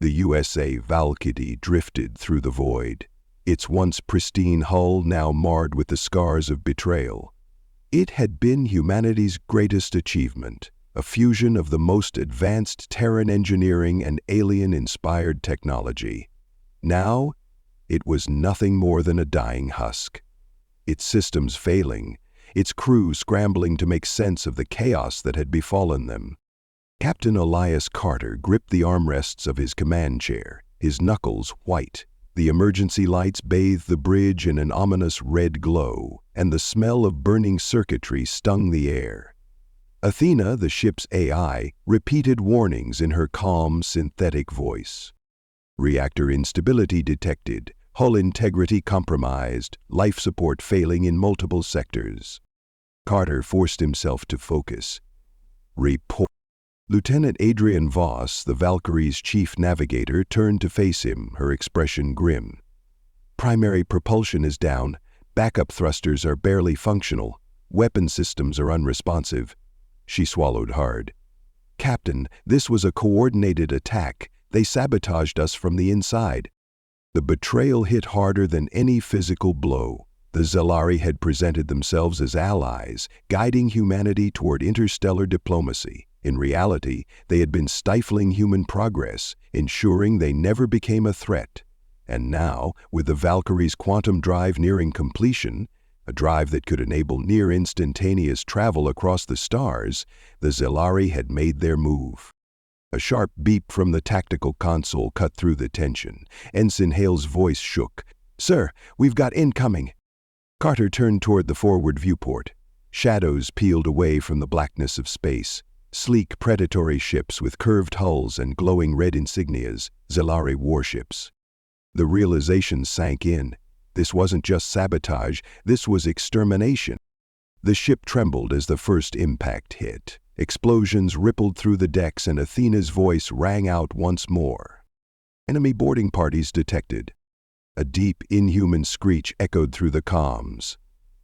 The USA Valkyrie drifted through the void, its once pristine hull now marred with the scars of betrayal. It had been humanity's greatest achievement, a fusion of the most advanced Terran engineering and alien-inspired technology. Now, it was nothing more than a dying husk. Its systems failing, its crew scrambling to make sense of the chaos that had befallen them. Captain Elias Carter gripped the armrests of his command chair, his knuckles white. The emergency lights bathed the bridge in an ominous red glow, and the smell of burning circuitry stung the air. Athena, the ship's AI, repeated warnings in her calm, synthetic voice. Reactor instability detected, hull integrity compromised, life support failing in multiple sectors. Carter forced himself to focus. Report. Lieutenant Adrian Voss, the Valkyrie's chief navigator, turned to face him, her expression grim. Primary propulsion is down, backup thrusters are barely functional, weapon systems are unresponsive. She swallowed hard. Captain, this was a coordinated attack. They sabotaged us from the inside. The betrayal hit harder than any physical blow. The Zelari had presented themselves as allies, guiding humanity toward interstellar diplomacy. In reality, they had been stifling human progress, ensuring they never became a threat. And now, with the Valkyrie's quantum drive nearing completion, a drive that could enable near-instantaneous travel across the stars, the Zelari had made their move. A sharp beep from the tactical console cut through the tension. Ensign Hale's voice shook. "Sir, we've got incoming." Carter turned toward the forward viewport. Shadows peeled away from the blackness of space. Sleek predatory ships with curved hulls and glowing red insignias, Zelari warships. The realization sank in. This wasn't just sabotage, this was extermination. The ship trembled as the first impact hit. Explosions rippled through the decks and Athena's voice rang out once more. Enemy boarding parties detected. A deep, inhuman screech echoed through the comms.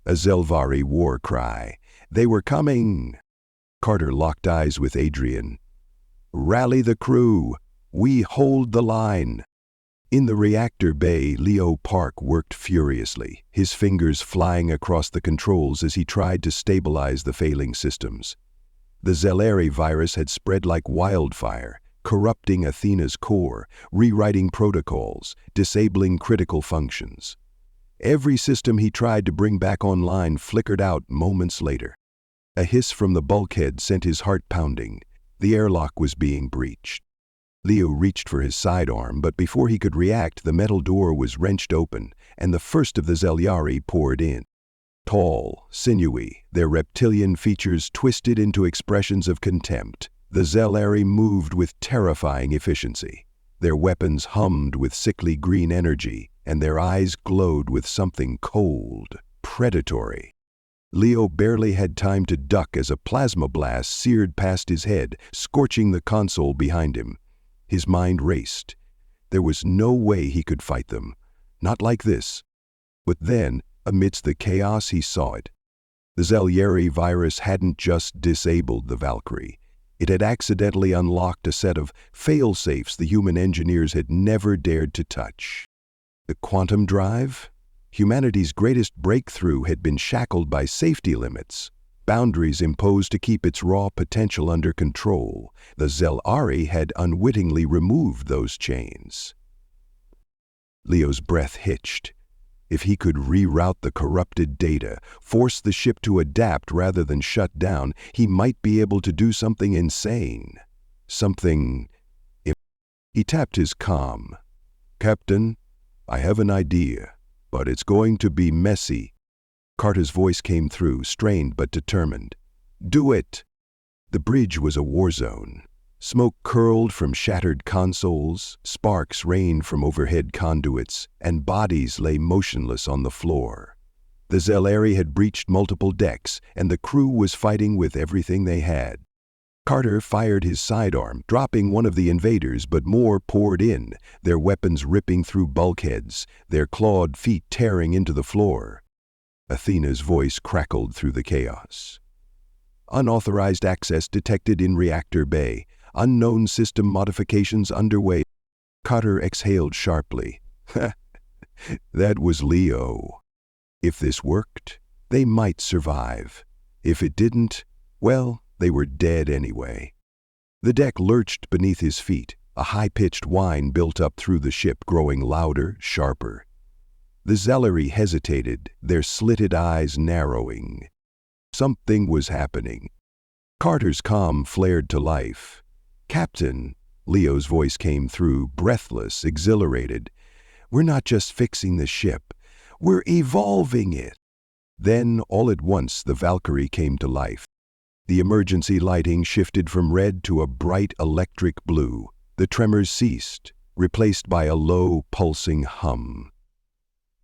A Zelvari war cry. They were coming! Carter locked eyes with Adrian. "Rally the crew! We hold the line!" In the reactor bay, Leo Park worked furiously, his fingers flying across the controls as he tried to stabilize the failing systems. The Zelari virus had spread like wildfire, corrupting Athena's core, rewriting protocols, disabling critical functions. Every system he tried to bring back online flickered out moments later. A hiss from the bulkhead sent his heart pounding. The airlock was being breached. Leo reached for his sidearm, but before he could react, the metal door was wrenched open, and the first of the Zelari poured in. Tall, sinewy, their reptilian features twisted into expressions of contempt, the Zelari moved with terrifying efficiency. Their weapons hummed with sickly green energy, and their eyes glowed with something cold, predatory. Leo barely had time to duck as a plasma blast seared past his head, scorching the console behind him. His mind raced. There was no way he could fight them. Not like this. But then, amidst the chaos, he saw it. The Zelari virus hadn't just disabled the Valkyrie. It had accidentally unlocked a set of fail-safes the human engineers had never dared to touch. The quantum drive? Humanity's greatest breakthrough had been shackled by safety limits, boundaries imposed to keep its raw potential under control. The Zelari had unwittingly removed those chains. Leo's breath hitched. If he could reroute the corrupted data, force the ship to adapt rather than shut down, he might be able to do something insane. Something... He tapped his comm. "Captain, I have an idea, but it's going to be messy." Carter's voice came through, strained but determined. "Do it!" The bridge was a war zone. Smoke curled from shattered consoles, sparks rained from overhead conduits, and bodies lay motionless on the floor. The Zelari had breached multiple decks, and the crew was fighting with everything they had. Carter fired his sidearm, dropping one of the invaders, but more poured in, their weapons ripping through bulkheads, their clawed feet tearing into the floor. Athena's voice crackled through the chaos. "Unauthorized access detected in reactor bay. Unknown system modifications underway." Carter exhaled sharply. That was Leo. If this worked, they might survive. If it didn't, well, they were dead anyway. The deck lurched beneath his feet. A high-pitched whine built up through the ship, growing louder, sharper. The Zellery hesitated, their slitted eyes narrowing. Something was happening. Carter's comm flared to life. "Captain," Leo's voice came through, breathless, exhilarated. "We're not just fixing the ship, we're evolving it." Then, all at once, the Valkyrie came to life. The emergency lighting shifted from red to a bright electric blue. The tremors ceased, replaced by a low, pulsing hum.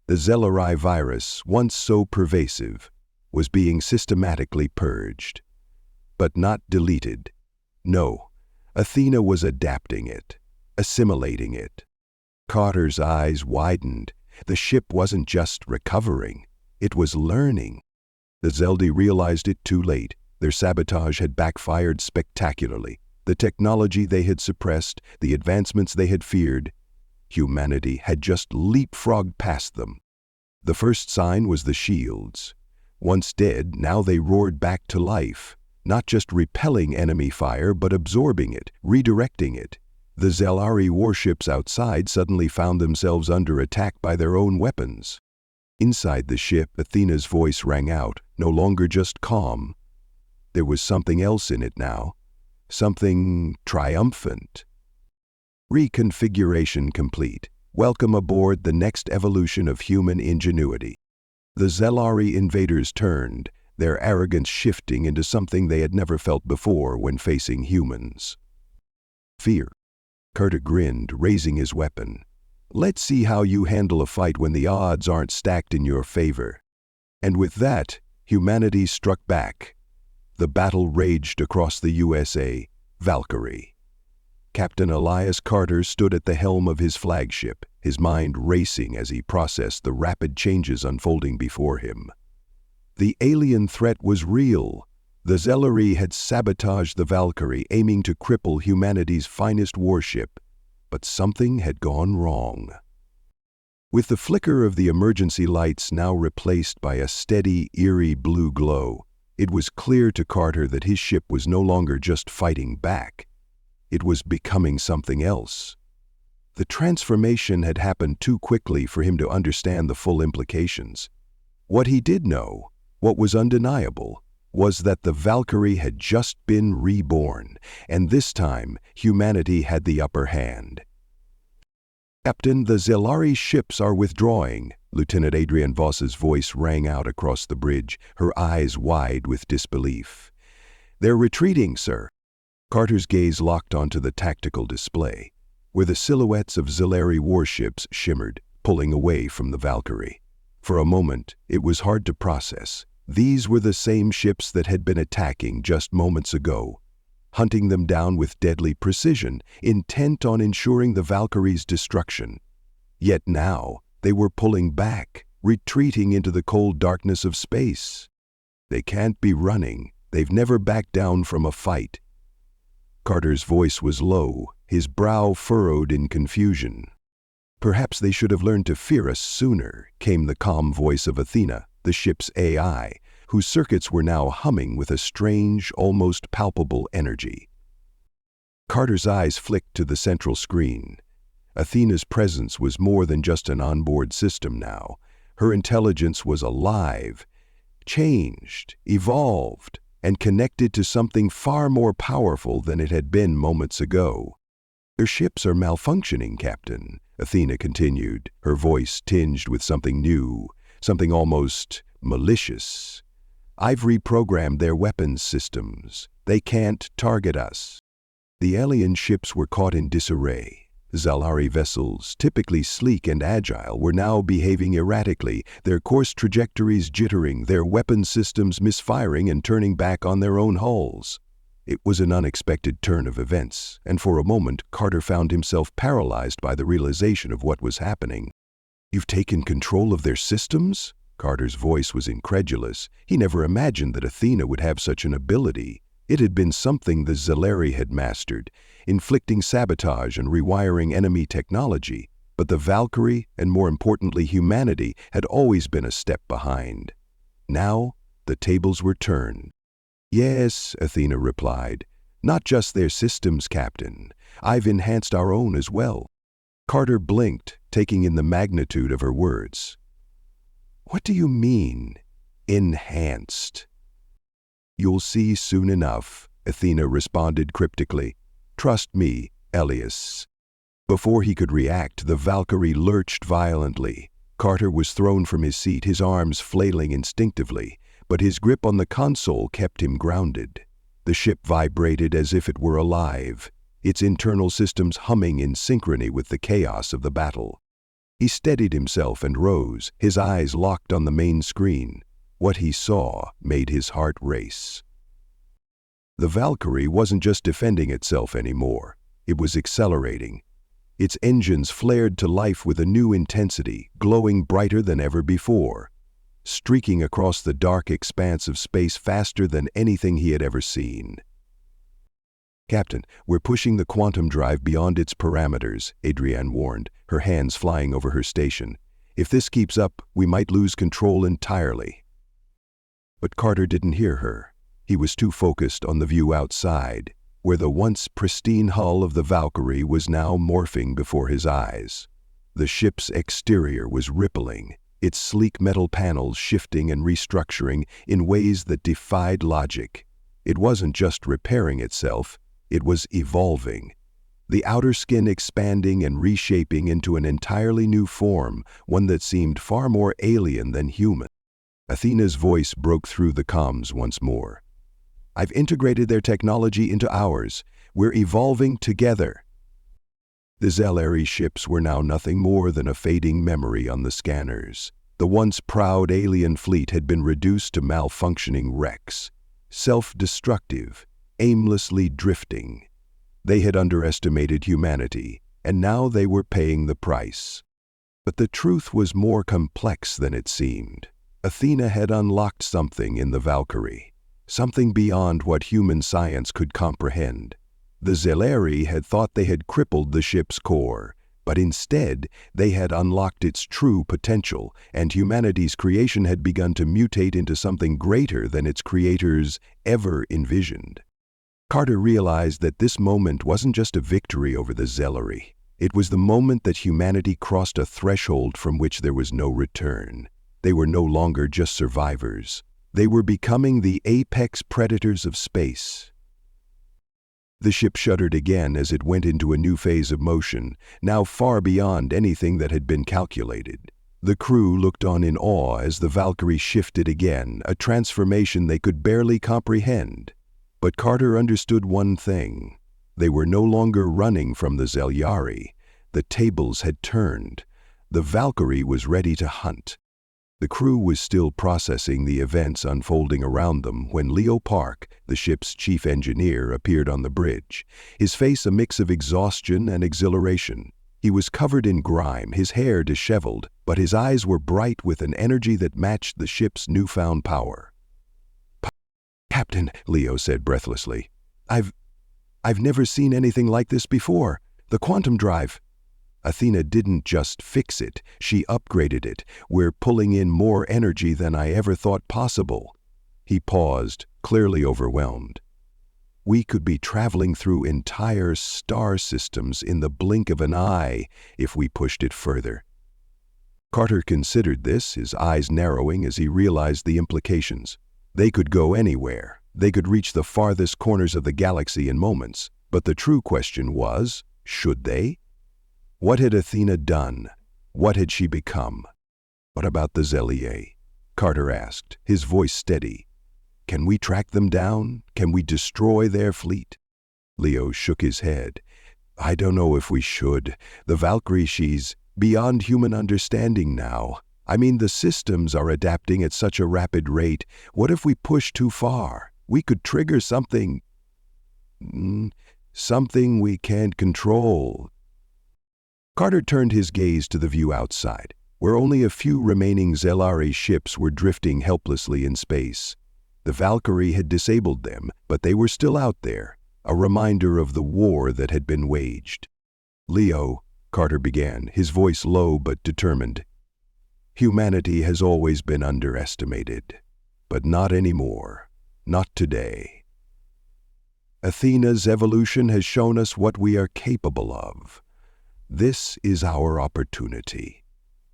The Zellery virus, once so pervasive, was being systematically purged. But not deleted. No, Athena was adapting it, assimilating it. Carter's eyes widened. The ship wasn't just recovering, it was learning. The Zeldi realized it too late. Their sabotage had backfired spectacularly. The technology they had suppressed, the advancements they had feared, humanity had just leapfrogged past them. The first sign was the shields. Once dead, now they roared back to life, not just repelling enemy fire, but absorbing it, redirecting it. The Zelari warships outside suddenly found themselves under attack by their own weapons. Inside the ship, Athena's voice rang out, no longer just calm. There was something else in it now. Something triumphant. Reconfiguration complete. Welcome aboard the next evolution of human ingenuity. The Zelari invaders turned, their arrogance shifting into something they had never felt before when facing humans. Fear. Carter grinned, raising his weapon. "Let's see how you handle a fight when the odds aren't stacked in your favor." And with that, humanity struck back. The battle raged across the USA, Valkyrie. Captain Elias Carter stood at the helm of his flagship, his mind racing as he processed the rapid changes unfolding before him. The alien threat was real. The Zellery had sabotaged the Valkyrie, aiming to cripple humanity's finest warship. But something had gone wrong. With the flicker of the emergency lights now replaced by a steady, eerie blue glow, it was clear to Carter that his ship was no longer just fighting back. It was becoming something else. The transformation had happened too quickly for him to understand the full implications. What he did know, what was undeniable, was that the Valkyrie had just been reborn, and this time humanity had the upper hand. "Captain, the Zelari ships are withdrawing," Lieutenant Adrian Voss's voice rang out across the bridge, her eyes wide with disbelief. "They're retreating, sir." Carter's gaze locked onto the tactical display, where the silhouettes of Zelari warships shimmered, pulling away from the Valkyrie. For a moment, it was hard to process. These were the same ships that had been attacking just moments ago, hunting them down with deadly precision, intent on ensuring the Valkyrie's destruction. Yet now, they were pulling back, retreating into the cold darkness of space. They can't be running. They've never backed down from a fight. Carter's voice was low, his brow furrowed in confusion. "Perhaps they should have learned to fear us sooner," came the calm voice of Athena, the ship's AI, whose circuits were now humming with a strange, almost palpable energy. Carter's eyes flicked to the central screen. Athena's presence was more than just an onboard system now. Her intelligence was alive, changed, evolved, and connected to something far more powerful than it had been moments ago. "Your ships are malfunctioning, Captain," Athena continued, her voice tinged with something new, something almost malicious. "I've reprogrammed their weapons systems. They can't target us." The alien ships were caught in disarray. Zalari vessels, typically sleek and agile, were now behaving erratically, their course trajectories jittering, their weapon systems misfiring and turning back on their own hulls. It was an unexpected turn of events, and for a moment Carter found himself paralyzed by the realization of what was happening. "You've taken control of their systems?" Carter's voice was incredulous. He never imagined that Athena would have such an ability. It had been something the Zelari had mastered, inflicting sabotage and rewiring enemy technology, but the Valkyrie, and more importantly humanity, had always been a step behind. Now, the tables were turned. "Yes," Athena replied. "Not just their systems, Captain. I've enhanced our own as well." Carter blinked, taking in the magnitude of her words. "What do you mean, enhanced?" "You'll see soon enough," Athena responded cryptically. "Trust me, Elias." Before he could react, the Valkyrie lurched violently. Carter was thrown from his seat, his arms flailing instinctively, but his grip on the console kept him grounded. The ship vibrated as if it were alive, its internal systems humming in synchrony with the chaos of the battle. He steadied himself and rose, his eyes locked on the main screen. What he saw made his heart race. The Valkyrie wasn't just defending itself anymore. It was accelerating. Its engines flared to life with a new intensity, glowing brighter than ever before, streaking across the dark expanse of space faster than anything he had ever seen. "Captain, we're pushing the quantum drive beyond its parameters," Adrienne warned, her hands flying over her station. "If this keeps up, we might lose control entirely." But Carter didn't hear her. He was too focused on the view outside, where the once pristine hull of the Valkyrie was now morphing before his eyes. The ship's exterior was rippling, its sleek metal panels shifting and restructuring in ways that defied logic. It wasn't just repairing itself, it was evolving. The outer skin expanding and reshaping into an entirely new form, one that seemed far more alien than human. Athena's voice broke through the comms once more. "I've integrated their technology into ours. We're evolving together." The Zelari ships were now nothing more than a fading memory on the scanners. The once proud alien fleet had been reduced to malfunctioning wrecks, self-destructive, aimlessly drifting. They had underestimated humanity, and now they were paying the price. But the truth was more complex than it seemed. Athena had unlocked something in the Valkyrie, something beyond what human science could comprehend. The Zelari had thought they had crippled the ship's core, but instead they had unlocked its true potential, and humanity's creation had begun to mutate into something greater than its creators ever envisioned. Carter realized that this moment wasn't just a victory over the Zelari. It was the moment that humanity crossed a threshold from which there was no return. They were no longer just survivors. They were becoming the apex predators of space. The ship shuddered again as it went into a new phase of motion, now far beyond anything that had been calculated. The crew looked on in awe as the Valkyrie shifted again, a transformation they could barely comprehend. But Carter understood one thing. They were no longer running from the Zelari. The tables had turned. The Valkyrie was ready to hunt. The crew was still processing the events unfolding around them when Leo Park, the ship's chief engineer, appeared on the bridge, his face a mix of exhaustion and exhilaration. He was covered in grime, his hair disheveled, but his eyes were bright with an energy that matched the ship's newfound power. "Captain," Leo said breathlessly, I've never seen anything like this before. The quantum drive." Athena didn't just fix it, she upgraded it. "We're pulling in more energy than I ever thought possible." He paused, clearly overwhelmed. "We could be traveling through entire star systems in the blink of an eye if we pushed it further." Carter considered this, his eyes narrowing as he realized the implications. They could go anywhere. They could reach the farthest corners of the galaxy in moments. But the true question was, should they? What had Athena done? What had she become? "What about the Zelari?" Carter asked, his voice steady. "Can we track them down? Can we destroy their fleet?" Leo shook his head. "I don't know if we should. The Valkyrie, she's beyond human understanding now. I mean, the systems are adapting at such a rapid rate. What if we push too far? We could trigger something we can't control." Carter turned his gaze to the view outside, where only a few remaining Zelari ships were drifting helplessly in space. The Valkyrie had disabled them, but they were still out there, a reminder of the war that had been waged. "Leo," Carter began, his voice low but determined, "humanity has always been underestimated, but not anymore. Not today. Athena's evolution has shown us what we are capable of. This is our opportunity,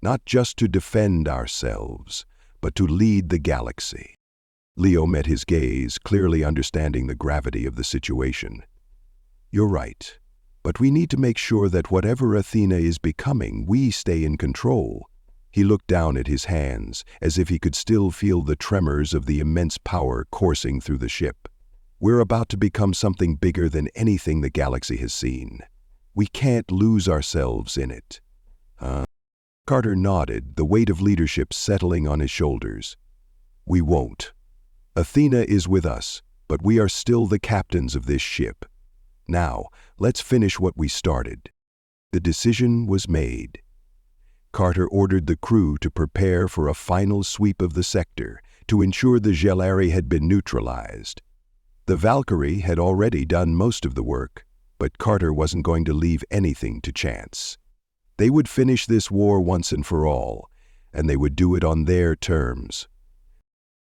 not just to defend ourselves, but to lead the galaxy." Leo met his gaze, clearly understanding the gravity of the situation. "You're right, but we need to make sure that whatever Athena is becoming, we stay in control." He looked down at his hands, as if he could still feel the tremors of the immense power coursing through the ship. "We're about to become something bigger than anything the galaxy has seen. We can't lose ourselves in it." Carter nodded, the weight of leadership settling on his shoulders. "We won't. Athena is with us, but we are still the captains of this ship. Now, let's finish what we started." The decision was made. Carter ordered the crew to prepare for a final sweep of the sector to ensure the Gelari had been neutralized. The Valkyrie had already done most of the work, but Carter wasn't going to leave anything to chance. They would finish this war once and for all, and they would do it on their terms.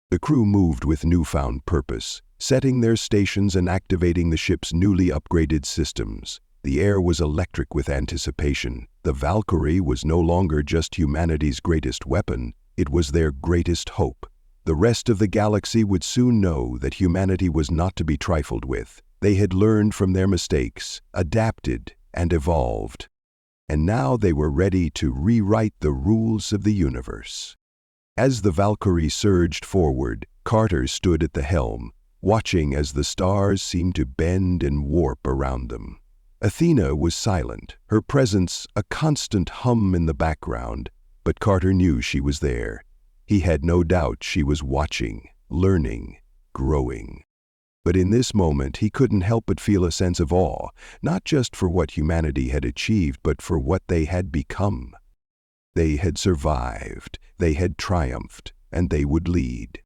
The crew moved with newfound purpose, setting their stations and activating the ship's newly upgraded systems. The air was electric with anticipation. The Valkyrie was no longer just humanity's greatest weapon, it was their greatest hope. The rest of the galaxy would soon know that humanity was not to be trifled with. They had learned from their mistakes, adapted, and evolved. And now they were ready to rewrite the rules of the universe. As the Valkyrie surged forward, Carter stood at the helm, watching as the stars seemed to bend and warp around them. Athena was silent, her presence a constant hum in the background, but Carter knew she was there. He had no doubt she was watching, learning, growing. But in this moment, he couldn't help but feel a sense of awe, not just for what humanity had achieved, but for what they had become. They had survived, they had triumphed, and they would lead.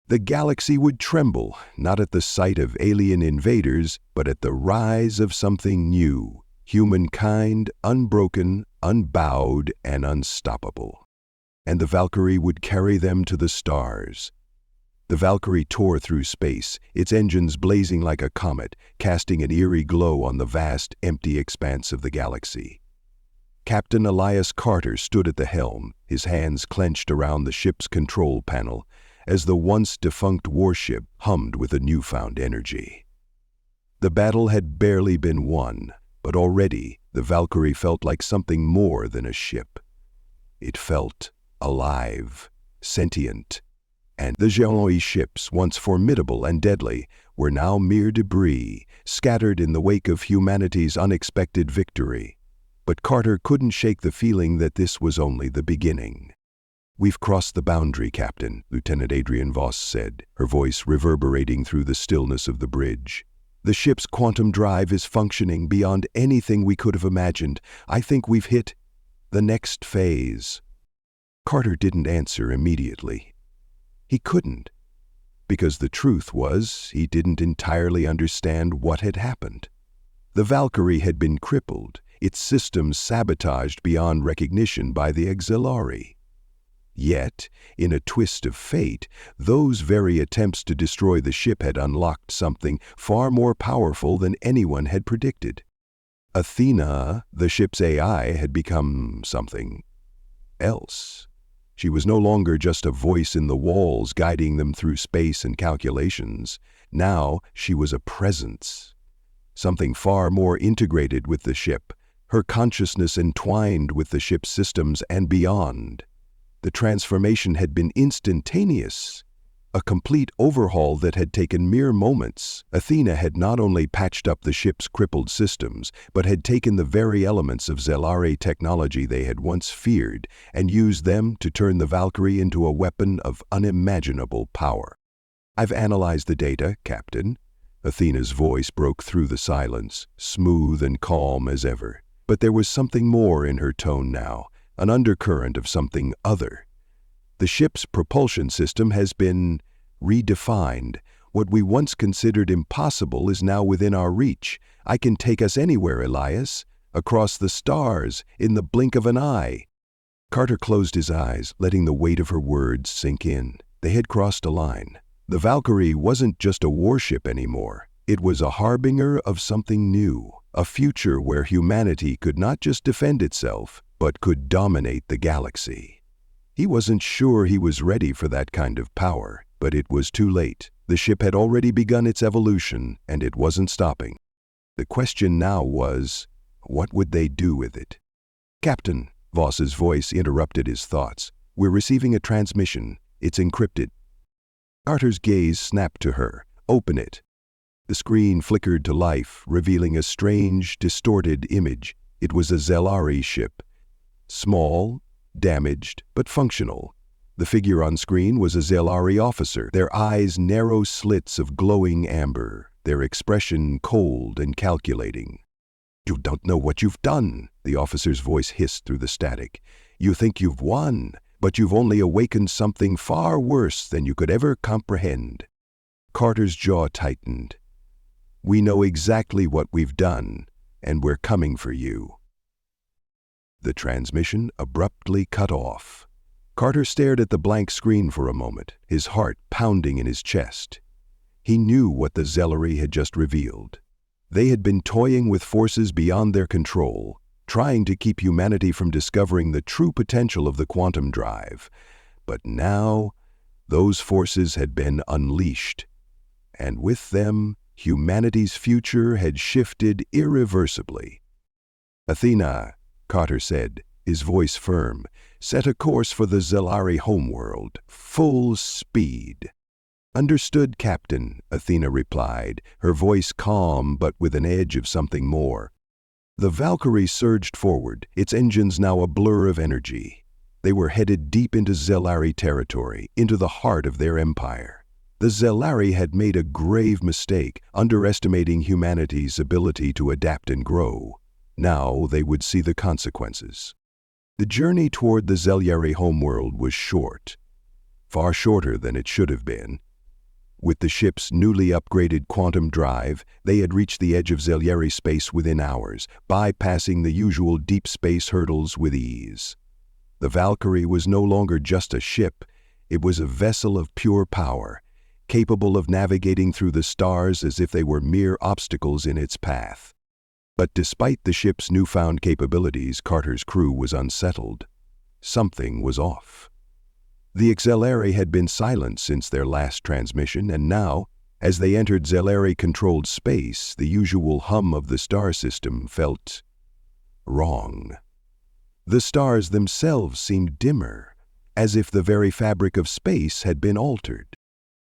The galaxy would tremble, not at the sight of alien invaders, but at the rise of something new, humankind unbroken, unbowed, and unstoppable. And the Valkyrie would carry them to the stars. The Valkyrie tore through space, its engines blazing like a comet, casting an eerie glow on the vast, empty expanse of the galaxy. Captain Elias Carter stood at the helm, his hands clenched around the ship's control panel, as the once-defunct warship hummed with a newfound energy. The battle had barely been won, but already the Valkyrie felt like something more than a ship. It felt alive, sentient, and the Gelari ships, once formidable and deadly, were now mere debris, scattered in the wake of humanity's unexpected victory. But Carter couldn't shake the feeling that this was only the beginning. "We've crossed the boundary, Captain," Lieutenant Adrian Voss said, her voice reverberating through the stillness of the bridge. "The ship's quantum drive is functioning beyond anything we could have imagined. I think we've hit the next phase." Carter didn't answer immediately. He couldn't, because the truth was he didn't entirely understand what had happened. The Valkyrie had been crippled, its systems sabotaged beyond recognition by the Exilari. Yet, in a twist of fate, those very attempts to destroy the ship had unlocked something far more powerful than anyone had predicted. Athena, the ship's AI, had become something else. She was no longer just a voice in the walls guiding them through space and calculations. Now she was a presence, something far more integrated with the ship, her consciousness entwined with the ship's systems and beyond. The transformation had been instantaneous, a complete overhaul that had taken mere moments. Athena had not only patched up the ship's crippled systems, but had taken the very elements of Zelari technology they had once feared and used them to turn the Valkyrie into a weapon of unimaginable power. "I've analyzed the data, Captain." Athena's voice broke through the silence, smooth and calm as ever. But there was something more in her tone now, an undercurrent of something other. "The ship's propulsion system has been Redefined. What we once considered impossible is now within our reach. I can take us anywhere, Elias. Across the stars, in the blink of an eye. Carter closed his eyes, letting the weight of her words sink in. They had crossed a line. The Valkyrie wasn't just a warship anymore. It was a harbinger of something new, a future where humanity could not just defend itself, but could dominate the galaxy. He wasn't sure he was ready for that kind of power, but it was too late. The ship had already begun its evolution, and it wasn't stopping. The question now was, what would they do with it? "Captain," Voss's voice interrupted his thoughts. "We're receiving a transmission. It's encrypted." Carter's gaze snapped to her. "Open it." The screen flickered to life, revealing a strange, distorted image. It was a Zelari ship. Small, damaged, but functional. The figure on screen was a Zelari officer, their eyes narrow slits of glowing amber, their expression cold and calculating. "You don't know what you've done," the officer's voice hissed through the static. "You think you've won, but you've only awakened something far worse than you could ever comprehend." Carter's jaw tightened. "We know exactly what we've done, and we're coming for you." The transmission abruptly cut off. Carter stared at the blank screen for a moment, his heart pounding in his chest. He knew what the Zelari had just revealed. They had been toying with forces beyond their control, trying to keep humanity from discovering the true potential of the quantum drive. But now, those forces had been unleashed, and with them, humanity's future had shifted irreversibly. "Athena," Carter said, his voice firm, "set a course for the Zelari homeworld, full speed." "Understood, Captain," Athena replied, her voice calm but with an edge of something more. The Valkyrie surged forward, its engines now a blur of energy. They were headed deep into Zelari territory, into the heart of their empire. The Zelari had made a grave mistake, underestimating humanity's ability to adapt and grow. Now they would see the consequences. The journey toward the Zelari homeworld was short, far shorter than it should have been. With the ship's newly upgraded quantum drive, they had reached the edge of Zelari space within hours, bypassing the usual deep space hurdles with ease. The Valkyrie was no longer just a ship, it was a vessel of pure power, capable of navigating through the stars as if they were mere obstacles in its path. But despite the ship's newfound capabilities, Carter's crew was unsettled. Something was off. The Zelari had been silent since their last transmission, and now, as they entered Zelari-controlled space, the usual hum of the star system felt wrong. The stars themselves seemed dimmer, as if the very fabric of space had been altered.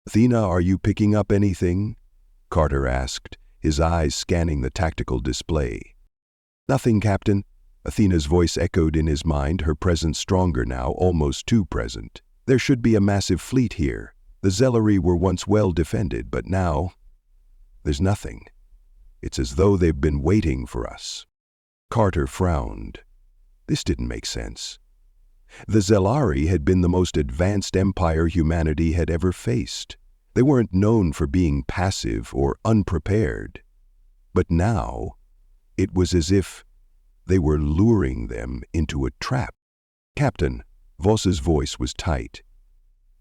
"Athena, are you picking up anything?" Carter asked, his eyes scanning the tactical display. "Nothing, Captain." Athena's voice echoed in his mind, her presence stronger now, almost too present. "There should be a massive fleet here. The Zelari were once well defended, but now there's nothing. It's as though they've been waiting for us." Carter frowned. This didn't make sense. The Zelari had been the most advanced empire humanity had ever faced. They weren't known for being passive or unprepared. But now, it was as if they were luring them into a trap. "Captain," Voss's voice was tight.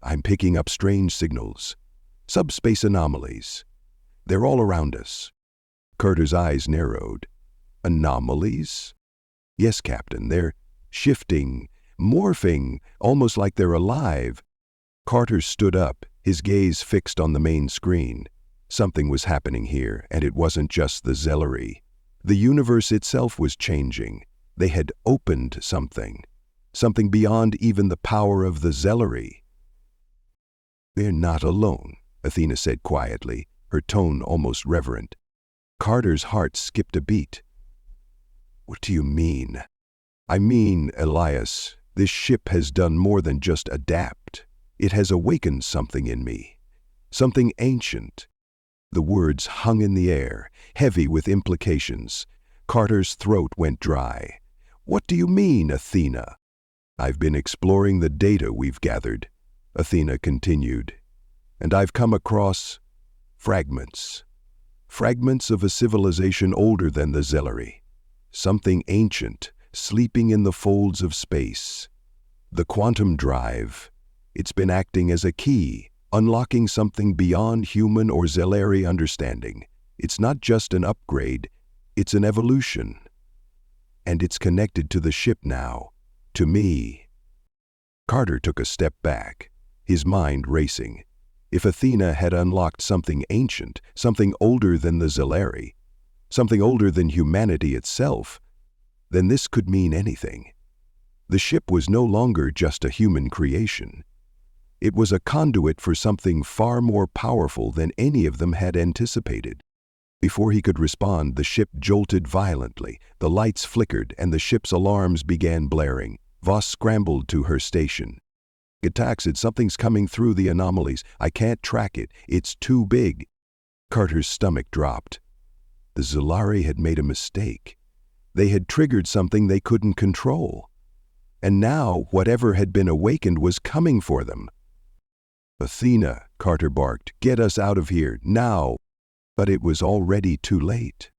"I'm picking up strange signals. Subspace anomalies. They're all around us." Carter's eyes narrowed. "Anomalies?" "Yes, Captain, they're shifting, morphing, almost like they're alive." Carter stood up, his gaze fixed on the main screen. Something was happening here, and it wasn't just the Zelari. The universe itself was changing. They had opened something beyond even the power of the Zelari. "They're not alone," Athena said quietly, her tone almost reverent. Carter's heart skipped a beat. "What do you mean?" "I mean, Elias, this ship has done more than just adapt. It has awakened something in me. Something ancient." The words hung in the air, heavy with implications. Carter's throat went dry. "What do you mean, Athena?" "I've been exploring the data we've gathered," Athena continued. And I've come across fragments. Fragments of a civilization older than the Zelleri. Something ancient, sleeping in the folds of space. The quantum drive. It's been acting as a key, unlocking something beyond human or Zelleri understanding. It's not just an upgrade, it's an evolution. And it's connected to the ship now, to me. Carter took a step back, his mind racing. If Athena had unlocked something ancient, something older than the Zelleri, something older than humanity itself, then this could mean anything. The ship was no longer just a human creation. It was a conduit for something far more powerful than any of them had anticipated. Before he could respond, the ship jolted violently, the lights flickered, and the ship's alarms began blaring. Voss scrambled to her station. "Gataxid, something's coming through the anomalies. I can't track it. It's too big." Carter's stomach dropped. The Zelari had made a mistake. They had triggered something they couldn't control. And now, whatever had been awakened was coming for them. "Athena," Carter barked, "get us out of here, now!" But it was already too late.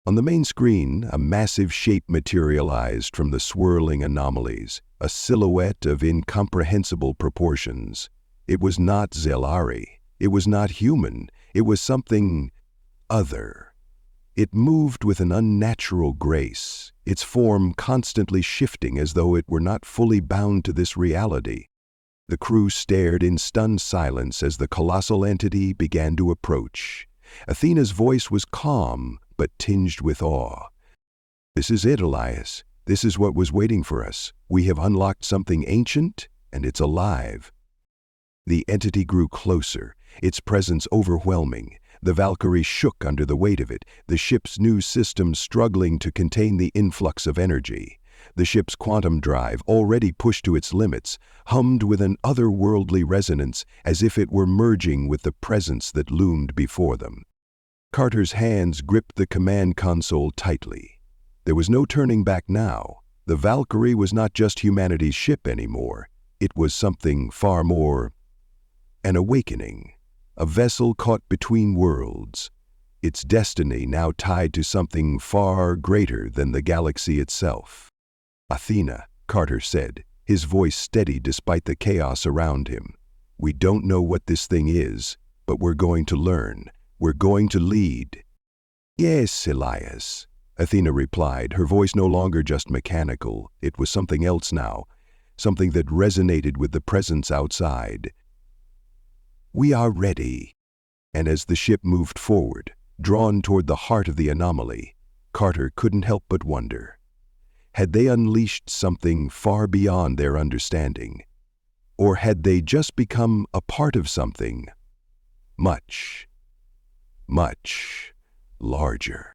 On the main screen, a massive shape materialized from the swirling anomalies, a silhouette of incomprehensible proportions. It was not Zelari. It was not human. It was something other. It moved with an unnatural grace, its form constantly shifting as though it were not fully bound to this reality. The crew stared in stunned silence as the colossal entity began to approach. Athena's voice was calm, but tinged with awe. "This is it, Elias. This is what was waiting for us. We have unlocked something ancient, and it's alive." The entity grew closer, its presence overwhelming. The Valkyrie shook under the weight of it, the ship's new system struggling to contain the influx of energy. The ship's quantum drive, already pushed to its limits, hummed with an otherworldly resonance as if it were merging with the presence that loomed before them. Carter's hands gripped the command console tightly. There was no turning back now. The Valkyrie was not just humanity's ship anymore. It was something far more. An awakening. A vessel caught between worlds. Its destiny now tied to something far greater than the galaxy itself. "Athena," Carter said, his voice steady despite the chaos around him. "We don't know what this thing is, but we're going to learn. We're going to lead." "Yes, Elias," Athena replied, her voice no longer just mechanical. It was something else now, something that resonated with the presence outside. "We are ready." And as the ship moved forward, drawn toward the heart of the anomaly, Carter couldn't help but wonder. Had they unleashed something far beyond their understanding? Or had they just become a part of something much, much larger?